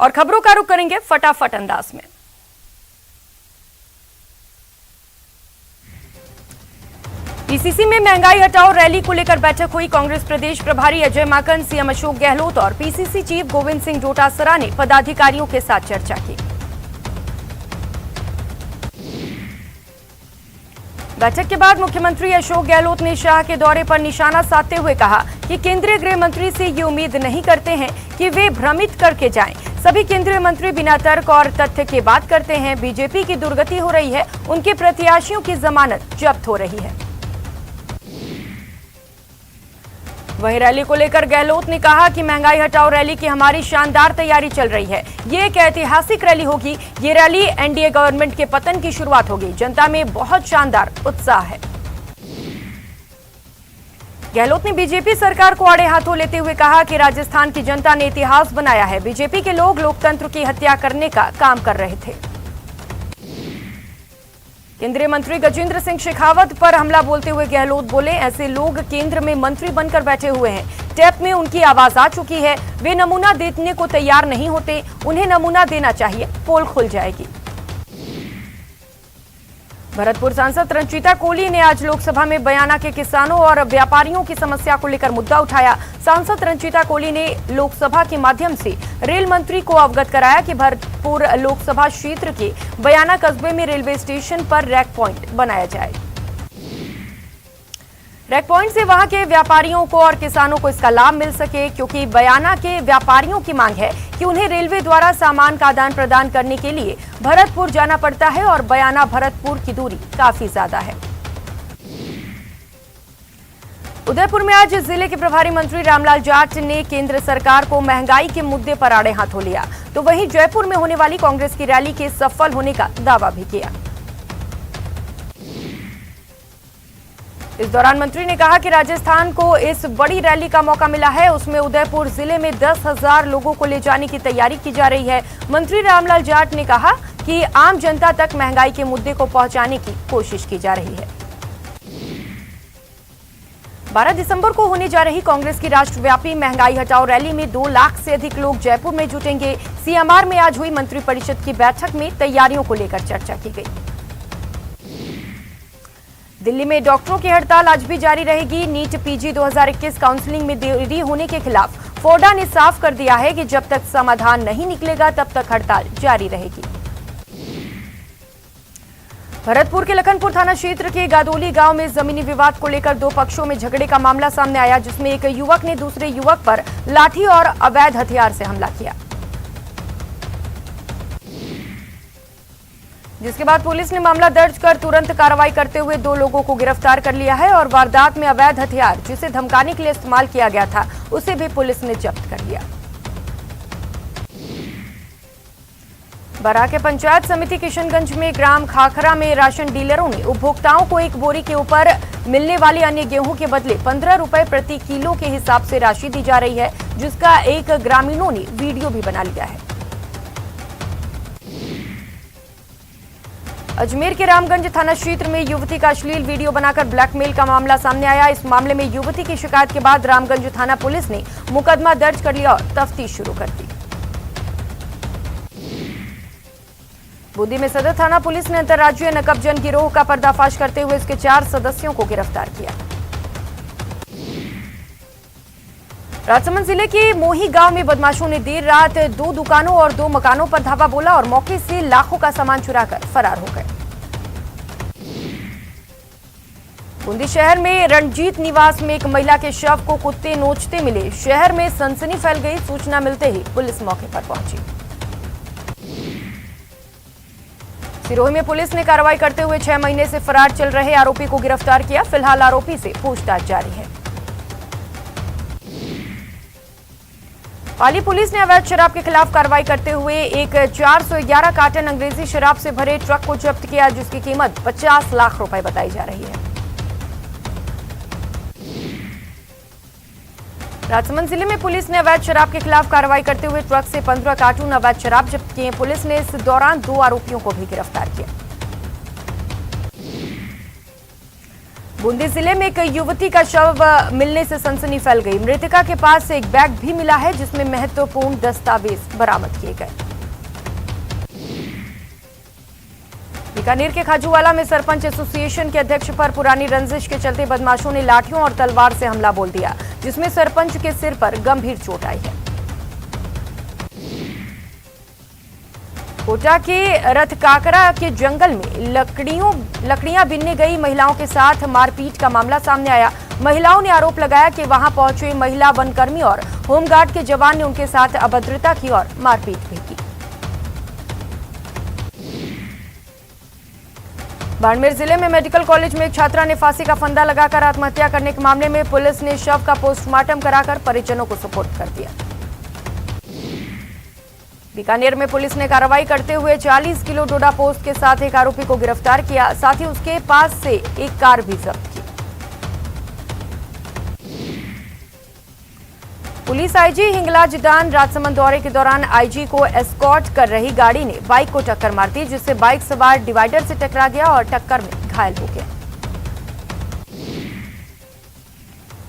और खबरों का रुख करेंगे फटाफट अंदाज में। पीसीसी में महंगाई हटाओ रैली को लेकर बैठक हुई। कांग्रेस प्रदेश प्रभारी अजय माकन, सीएम अशोक गहलोत और पीसीसी चीफ गोविंद सिंह डोटासरा ने पदाधिकारियों के साथ चर्चा की। बैठक के बाद मुख्यमंत्री अशोक गहलोत ने शाह के दौरे पर निशाना साधते हुए कहा कि केंद्रीय गृह मंत्री से ये उम्मीद नहीं करते हैं कि वे भ्रमित करके जाएं। सभी केंद्रीय मंत्री बिना तर्क और तथ्य के बात करते हैं। बीजेपी की दुर्गति हो रही है, उनके प्रत्याशियों की जमानत जब्त हो रही है। वहीं रैली को लेकर गहलोत ने कहा कि महंगाई हटाओ रैली की हमारी शानदार तैयारी चल रही है। ये एक ऐतिहासिक रैली होगी। ये रैली एनडीए गवर्नमेंट के पतन की शुरुआत होगी। जनता में बहुत शानदार उत्साह है। गहलोत ने बीजेपी सरकार को आड़े हाथों लेते हुए कहा कि राजस्थान की जनता ने इतिहास बनाया है। बीजेपी के लोग लोकतंत्र की हत्या करने का काम कर रहे थे। केंद्रीय मंत्री गजेंद्र सिंह शेखावत पर हमला बोलते हुए गहलोत बोले, ऐसे लोग केंद्र में मंत्री बनकर बैठे हुए हैं। टैप में उनकी आवाज आ चुकी है। वे नमूना देने को तैयार नहीं होते। उन्हें नमूना देना चाहिए, पोल खुल जाएगी। भरतपुर सांसद रंजीता कोली ने आज लोकसभा में बयाना के किसानों और व्यापारियों की समस्या को लेकर मुद्दा उठाया। सांसद रंजीता कोली ने लोकसभा के माध्यम से रेल मंत्री को अवगत कराया कि भरतपुर लोकसभा क्षेत्र के बयाना कस्बे में रेलवे स्टेशन पर रैक पॉइंट बनाया जाए। रैक पॉइंट से वहां के व्यापारियों को और किसानों को इसका लाभ मिल सके, क्योंकि बयाना के व्यापारियों की मांग है कि उन्हें रेलवे द्वारा सामान का आदान प्रदान करने के लिए भरतपुर जाना पड़ता है और बयाना भरतपुर की दूरी काफी ज्यादा है। उदयपुर में आज जिले के प्रभारी मंत्री रामलाल जाट ने केंद्र सरकार को महंगाई के मुद्दे पर आड़े हाथों लिया, तो वहीं जयपुर में होने वाली कांग्रेस की रैली के सफल होने का दावा भी किया। इस दौरान मंत्री ने कहा कि राजस्थान को इस बड़ी रैली का मौका मिला है, उसमें उदयपुर जिले में 10,000 लोगों को ले जाने की तैयारी की जा रही है। मंत्री रामलाल जाट ने कहा कि आम जनता तक महंगाई के मुद्दे को पहुंचाने की कोशिश की जा रही है। 12 दिसंबर को होने जा रही कांग्रेस की राष्ट्रव्यापी महंगाई हटाओ रैली में 2 लाख से अधिक लोग जयपुर में जुटेंगे। सीएमआर में आज हुई मंत्रिपरिषद की बैठक में तैयारियों को लेकर चर्चा की गई। दिल्ली में डॉक्टरों की हड़ताल आज भी जारी रहेगी। नीट पीजी 2021 काउंसलिंग में देरी होने के खिलाफ फोडा ने साफ कर दिया है कि जब तक समाधान नहीं निकलेगा तब तक हड़ताल जारी रहेगी। भरतपुर के लखनपुर थाना क्षेत्र के गादोली गांव में जमीनी विवाद को लेकर 2 पक्षों में झगड़े का मामला सामने आया, जिसमें एक युवक ने दूसरे युवक पर लाठी और अवैध हथियार से हमला किया, जिसके बाद पुलिस ने मामला दर्ज कर तुरंत कार्रवाई करते हुए 2 लोगों को गिरफ्तार कर लिया है और वारदात में अवैध हथियार जिसे धमकाने के लिए इस्तेमाल किया गया था उसे भी पुलिस ने जब्त कर लिया। बराह के पंचायत समिति किशनगंज में ग्राम खाखरा में राशन डीलरों ने उपभोक्ताओं को एक बोरी के ऊपर मिलने वाले अन्य गेहूं के बदले 15 रुपए प्रति किलो के हिसाब से राशि दी जा रही है, जिसका एक ग्रामीणों ने वीडियो भी बना लिया है। अजमेर के रामगंज थाना क्षेत्र में युवती का अश्लील वीडियो बनाकर ब्लैकमेल का मामला सामने आया। इस मामले में युवती की शिकायत के बाद रामगंज थाना पुलिस ने मुकदमा दर्ज कर लिया और तफ्तीश शुरू कर दी। बूंदी में सदर थाना पुलिस ने अंतर्राज्यीय नकबजन गिरोह का पर्दाफाश करते हुए इसके 4 सदस्यों को गिरफ्तार किया। राजसमंद जिले के मोही गांव में बदमाशों ने देर रात 2 दुकानों और 2 मकानों पर धावा बोला और मौके से लाखों का सामान चुराकर फरार हो गए। बूंदी शहर में रणजीत निवास में एक महिला के शव को कुत्ते नोचते मिले। शहर में सनसनी फैल गई। सूचना मिलते ही पुलिस मौके पर पहुंची। सिरोही में पुलिस ने कार्रवाई करते हुए 6 महीने से फरार चल रहे आरोपी को गिरफ्तार किया। फिलहाल आरोपी से पूछताछ जारी है। पाली पुलिस ने अवैध शराब के खिलाफ कार्रवाई करते हुए एक 411 कार्टन अंग्रेजी शराब से भरे ट्रक को जब्त किया, जिसकी कीमत 50 लाख रुपए बताई जा रही है। राजसमंद जिले में पुलिस ने अवैध शराब के खिलाफ कार्रवाई करते हुए ट्रक से 15 कार्टून अवैध शराब जब्त किए। पुलिस ने इस दौरान 2 आरोपियों को भी गिरफ्तार किया। बूंदी जिले में एक युवती का शव मिलने से सनसनी फैल गई। मृतका के पास से एक बैग भी मिला है जिसमें महत्वपूर्ण दस्तावेज बरामद किए गए। बीकानेर के खाजूवाला में सरपंच एसोसिएशन के अध्यक्ष पर पुरानी रंजिश के चलते बदमाशों ने लाठियों और तलवार से हमला बोल दिया, जिसमें सरपंच के सिर पर गंभीर चोट आई है। कोटा के रथकाकरा के जंगल में लकड़ियां बीनने गई महिलाओं के साथ मारपीट का मामला सामने आया। महिलाओं ने आरोप लगाया कि वहां पहुंचे महिला वनकर्मी और होमगार्ड के जवान ने उनके साथ अभद्रता की और मारपीट भी की। बाड़मेर जिले में मेडिकल कॉलेज में एक छात्रा ने फांसी का फंदा लगाकर आत्महत्या करने के मामले में पुलिस ने शव का पोस्टमार्टम कराकर परिजनों को सुपुर्द कर दिया। बीकानेर में पुलिस ने कार्रवाई करते हुए 40 किलो डोडा पोस्त के साथ एक आरोपी को गिरफ्तार किया, साथ ही उसके पास से एक कार भी जब्त की। पुलिस आईजी हिंगलाज दान राजसमंद दौरे के दौरान आईजी को एस्कॉर्ट कर रही गाड़ी ने बाइक को टक्कर मार दी, जिससे बाइक सवार डिवाइडर से टकरा गया और टक्कर में घायल हो गया।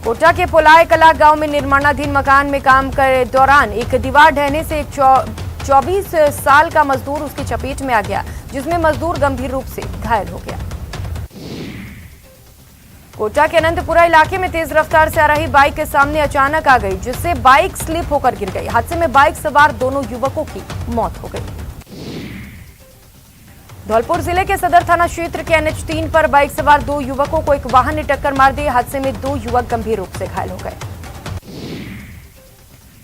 कोटा के पोलाय कला गांव में निर्माणाधीन मकान में काम के दौरान एक दीवार ढहने से एक 24 साल का मजदूर उसकी चपेट में आ गया, जिसमें मजदूर गंभीर रूप से घायल हो गया। कोटा के अनंतपुरा इलाके में तेज रफ्तार से आ रही बाइक के सामने अचानक आ गई, जिससे बाइक स्लिप होकर गिर गई। हादसे में बाइक सवार दोनों युवकों की मौत हो गई। धौलपुर जिले के सदर थाना क्षेत्र के NH 3 पर बाइक सवार दो युवकों को एक वाहन ने टक्कर मार दी। हादसे में दो युवक गंभीर रूप से घायल हो गए।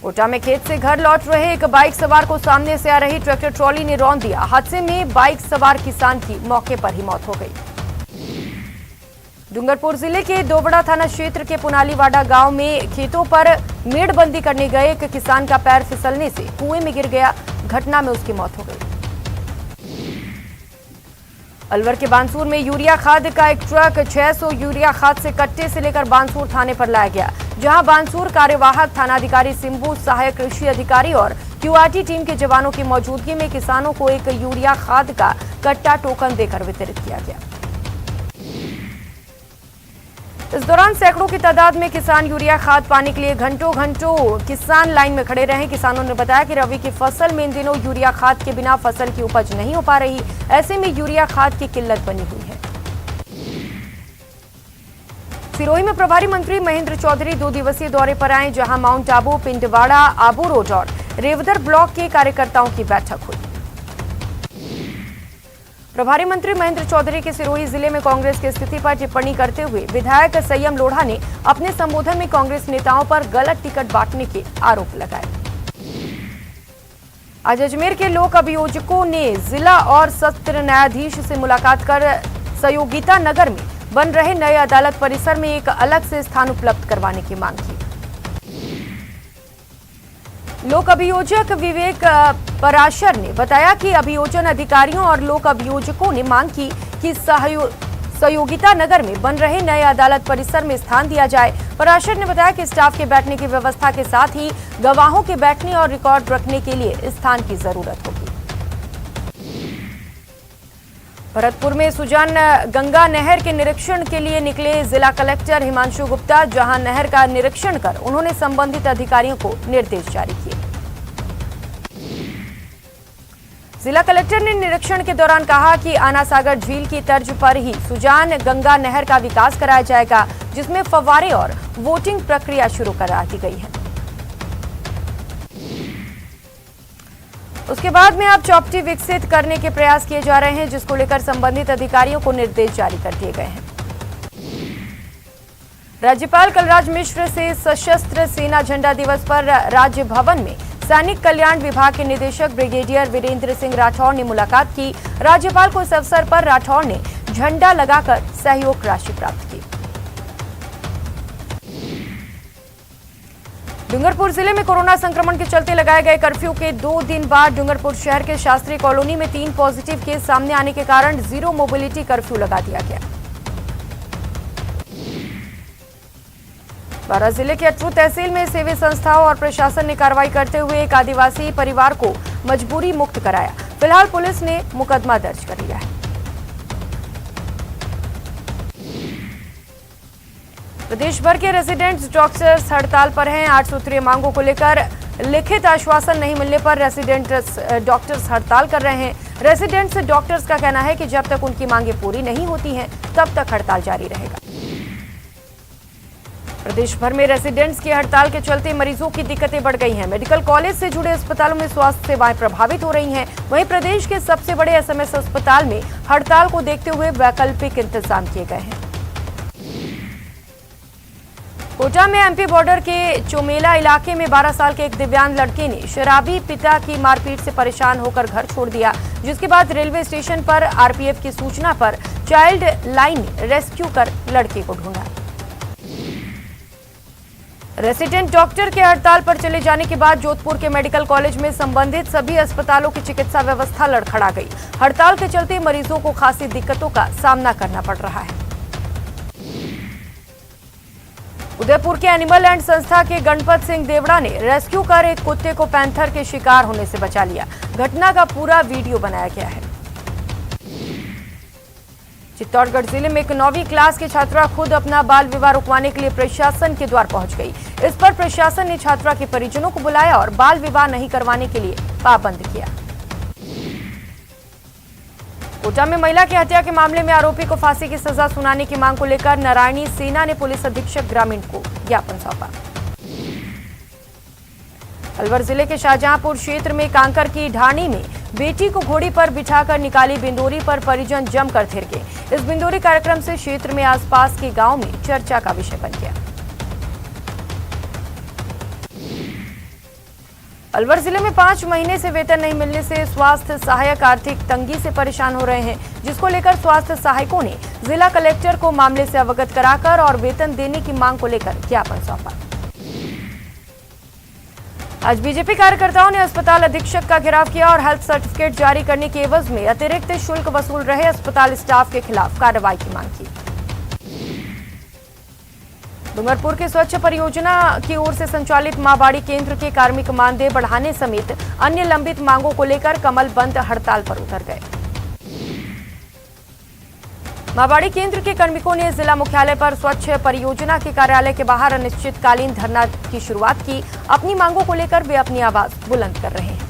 कोटा में खेत से घर लौट रहे एक बाइक सवार को सामने से आ रही ट्रैक्टर ट्रॉली ने रौंद दिया। हादसे में बाइक सवार किसान की मौके पर ही मौत हो गई। डूंगरपुर जिले के दोबड़ा थाना क्षेत्र के पुनालीवाड़ा गांव में खेतों पर मेड़बंदी करने गए एक किसान का पैर फिसलने से कुएं में गिर गया। घटना में उसकी मौत हो गई। अलवर के बानसूर में यूरिया खाद का एक ट्रक 600 यूरिया खाद से कट्टे से लेकर बानसूर थाने पर लाया गया, जहां बानसूर कार्यवाहक थानाधिकारी सिंबू, सहायक कृषि अधिकारी और QRT टीम के जवानों की मौजूदगी में किसानों को एक यूरिया खाद का कट्टा टोकन देकर वितरित किया गया। इस दौरान सैकड़ों की तादाद में किसान यूरिया खाद पाने के लिए घंटों किसान लाइन में खड़े रहे। किसानों ने बताया कि रबी की फसल में इन दिनों यूरिया खाद के बिना फसल की उपज नहीं हो पा रही, ऐसे में यूरिया खाद की किल्लत बनी हुई है। सिरोही में प्रभारी मंत्री महेंद्र चौधरी 2 दिवसीय दौरे पर आए, जहां माउंट आबू, पिंडवाड़ा, आबू रोड और रेवदर ब्लॉक के कार्यकर्ताओं की बैठक हुई। प्रभारी मंत्री महेंद्र चौधरी के सिरोही जिले में कांग्रेस की स्थिति पर टिप्पणी करते हुए विधायक संयम लोढ़ा ने अपने संबोधन में कांग्रेस नेताओं पर गलत टिकट बांटने के आरोप लगाए। आज अजमेर के लोक अभियोजकों ने जिला और सत्र न्यायाधीश से मुलाकात कर सहयोगिता नगर में बन रहे नए अदालत परिसर में एक अलग से स्थान उपलब्ध करवाने की मांग की। लोक अभियोजक विवेक पराशर ने बताया कि अभियोजन अधिकारियों और लोक अभियोजकों ने मांग की कि सहयोगिता नगर में बन रहे नए अदालत परिसर में स्थान दिया जाए। पराशर ने बताया कि स्टाफ के बैठने की व्यवस्था के साथ ही गवाहों के बैठने और रिकॉर्ड रखने के लिए स्थान की जरूरत होगी। भरतपुर में सुजान गंगा नहर के निरीक्षण के लिए निकले जिला कलेक्टर हिमांशु गुप्ता, जहां नहर का निरीक्षण कर उन्होंने संबंधित अधिकारियों को निर्देश जारी किए। जिला कलेक्टर ने निरीक्षण के दौरान कहा कि आना सागर झील की तर्ज पर ही सुजान गंगा नहर का विकास कराया जाएगा, जिसमें फव्वारे और वोटिंग प्रक्रिया शुरू करा दी गई है। उसके बाद में अब चौपटी विकसित करने के प्रयास किए जा रहे हैं, जिसको लेकर संबंधित अधिकारियों को निर्देश जारी कर दिए गए हैं। राज्यपाल कलराज मिश्र से सशस्त्र सेना झंडा दिवस पर राज्य भवन में सैनिक कल्याण विभाग के निदेशक ब्रिगेडियर वीरेंद्र सिंह राठौर ने मुलाकात की। राज्यपाल को इस अवसर पर राठौर ने झंडा लगाकर सहयोग राशि प्राप्त की। डूंगरपुर जिले में कोरोना संक्रमण के चलते लगाए गए कर्फ्यू के 2 दिन बाद डूंगरपुर शहर के शास्त्री कॉलोनी में 3 पॉजिटिव केस सामने आने के कारण जीरो मोबिलिटी कर्फ्यू लगा दिया गया। बारां जिले के अटरू तहसील में सेवी संस्थाओं और प्रशासन ने कार्रवाई करते हुए एक आदिवासी परिवार को मजबूरी मुक्त कराया। फिलहाल पुलिस ने मुकदमा दर्ज कर लिया है। प्रदेश भर के रेजिडेंट्स डॉक्टर्स हड़ताल पर हैं। 8 सूत्रीय मांगों को लेकर लिखित आश्वासन नहीं मिलने पर रेजिडेंट्स डॉक्टर्स हड़ताल कर रहे हैं। रेजिडेंट्स डॉक्टर्स का कहना है कि जब तक उनकी मांगें पूरी नहीं होती हैं, तब तक हड़ताल जारी रहेगा। प्रदेश भर में रेजिडेंट्स की हड़ताल के चलते मरीजों की दिक्कतें बढ़ गई हैं। मेडिकल कॉलेज से जुड़े अस्पतालों में स्वास्थ्य सेवाएं प्रभावित हो रही हैं। वहीं प्रदेश के सबसे बड़े एसएमएस अस्पताल में हड़ताल को देखते हुए वैकल्पिक इंतजाम किए गए हैं। कोटा में एमपी बॉर्डर के चोमेला इलाके में 12 साल के एक दिव्यांग लड़के ने शराबी पिता की मारपीट से परेशान होकर घर छोड़ दिया, जिसके बाद रेलवे स्टेशन पर आरपीएफ की सूचना पर चाइल्ड लाइन रेस्क्यू कर लड़के को ढूंढा। रेसिडेंट डॉक्टर के हड़ताल पर चले जाने के बाद जोधपुर के मेडिकल कॉलेज में संबंधित सभी अस्पतालों की चिकित्सा व्यवस्था लड़खड़ा गई। हड़ताल के चलते मरीजों को खासी दिक्कतों का सामना करना पड़ रहा है। उदयपुर के एनिमल एंड संस्था के गणपत सिंह देवड़ा ने रेस्क्यू कर एक कुत्ते को पैंथर के शिकार होने से बचा लिया। घटना का पूरा वीडियो बनाया गया है। चित्तौड़गढ़ जिले में एक 9वीं क्लास की छात्रा खुद अपना बाल विवाह रुकवाने के लिए प्रशासन के द्वार पहुंच गई। इस पर प्रशासन ने छात्रा के परिजनों को बुलाया और बाल विवाह नहीं करवाने के लिए पाबंद किया। कोटा में महिला की हत्या के मामले में आरोपी को फांसी की सजा सुनाने की मांग को लेकर नारायणी सेना ने पुलिस अधीक्षक ग्रामीण को ज्ञापन सौंपा। अलवर जिले के शाहजहांपुर क्षेत्र में कांकर की ढाणी में बेटी को घोड़ी पर बिठाकर निकाली बिंदोरी पर परिजन जमकर थिरके। इस बिंदोरी कार्यक्रम से क्षेत्र में आसपास के गांव में चर्चा का विषय बन गया। अलवर जिले में 5 महीने से वेतन नहीं मिलने से स्वास्थ्य सहायक आर्थिक तंगी से परेशान हो रहे हैं, जिसको लेकर स्वास्थ्य सहायकों ने जिला कलेक्टर को मामले से अवगत कराकर और वेतन देने की मांग को लेकर ज्ञापन सौंपा। आज बीजेपी कार्यकर्ताओं ने अस्पताल अधीक्षक का घेराव किया और हेल्थ सर्टिफिकेट जारी करने के एवज में अतिरिक्त शुल्क वसूल रहे अस्पताल स्टाफ के खिलाफ कार्रवाई की मांग की। डूंगरपुर के स्वच्छ परियोजना की ओर से संचालित मां बाड़ी केंद्र के कार्मिक मानदेय बढ़ाने समेत अन्य लंबित मांगों को लेकर कमलबंद हड़ताल पर उतर गए। मां बाड़ी केंद्र के कार्मिकों ने जिला मुख्यालय पर स्वच्छ परियोजना के कार्यालय के बाहर अनिश्चितकालीन धरना की शुरुआत की। अपनी मांगों को लेकर वे अपनी आवाज बुलंद कर रहे हैं।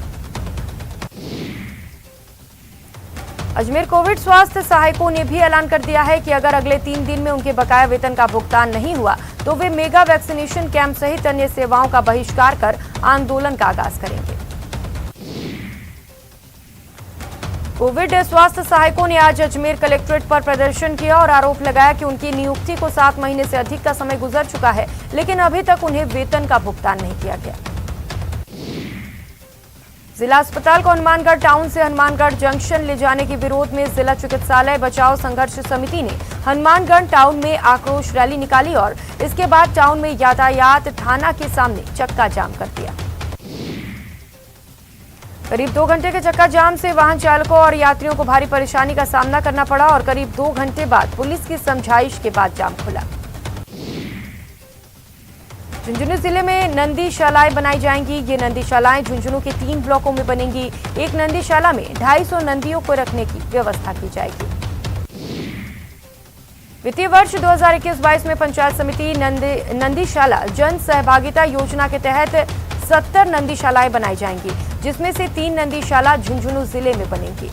अजमेर कोविड स्वास्थ्य सहायकों ने भी ऐलान कर दिया है कि अगर अगले 3 दिन में उनके बकाया वेतन का भुगतान नहीं हुआ तो वे मेगा वैक्सीनेशन कैंप सहित अन्य सेवाओं का बहिष्कार कर आंदोलन का आगाज करेंगे। कोविड स्वास्थ्य सहायकों ने आज अजमेर कलेक्ट्रेट पर प्रदर्शन किया और आरोप लगाया कि उनकी नियुक्ति को 7 महीने से अधिक का समय गुजर चुका है, लेकिन अभी तक उन्हें वेतन का भुगतान नहीं किया गया। जिला अस्पताल को हनुमानगढ़ टाउन से हनुमानगढ़ जंक्शन ले जाने के विरोध में जिला चिकित्सालय बचाव संघर्ष समिति ने हनुमानगढ़ टाउन में आक्रोश रैली निकाली और इसके बाद टाउन में यातायात थाना के सामने चक्का जाम कर दिया। करीब 2 घंटे के चक्का जाम से वाहन चालकों और यात्रियों को भारी परेशानी का सामना करना पड़ा और करीब 2 घंटे बाद पुलिस की समझाइश के बाद जाम खुला। झुंझुनू जिले में नंदीशालाएं बनाई जाएंगी। ये नंदीशालाएं झुंझुनू के 3 ब्लॉकों में बनेंगी। एक नंदीशाला में 250 नंदियों को रखने की व्यवस्था की जाएगी। वित्तीय वर्ष 2021-22 में पंचायत समिति नंदीशाला जन सहभागिता योजना के तहत 70 नंदीशालाएं बनाई जाएंगी, जिसमें से 3 नंदीशाला झुंझुनू जिले में बनेंगी।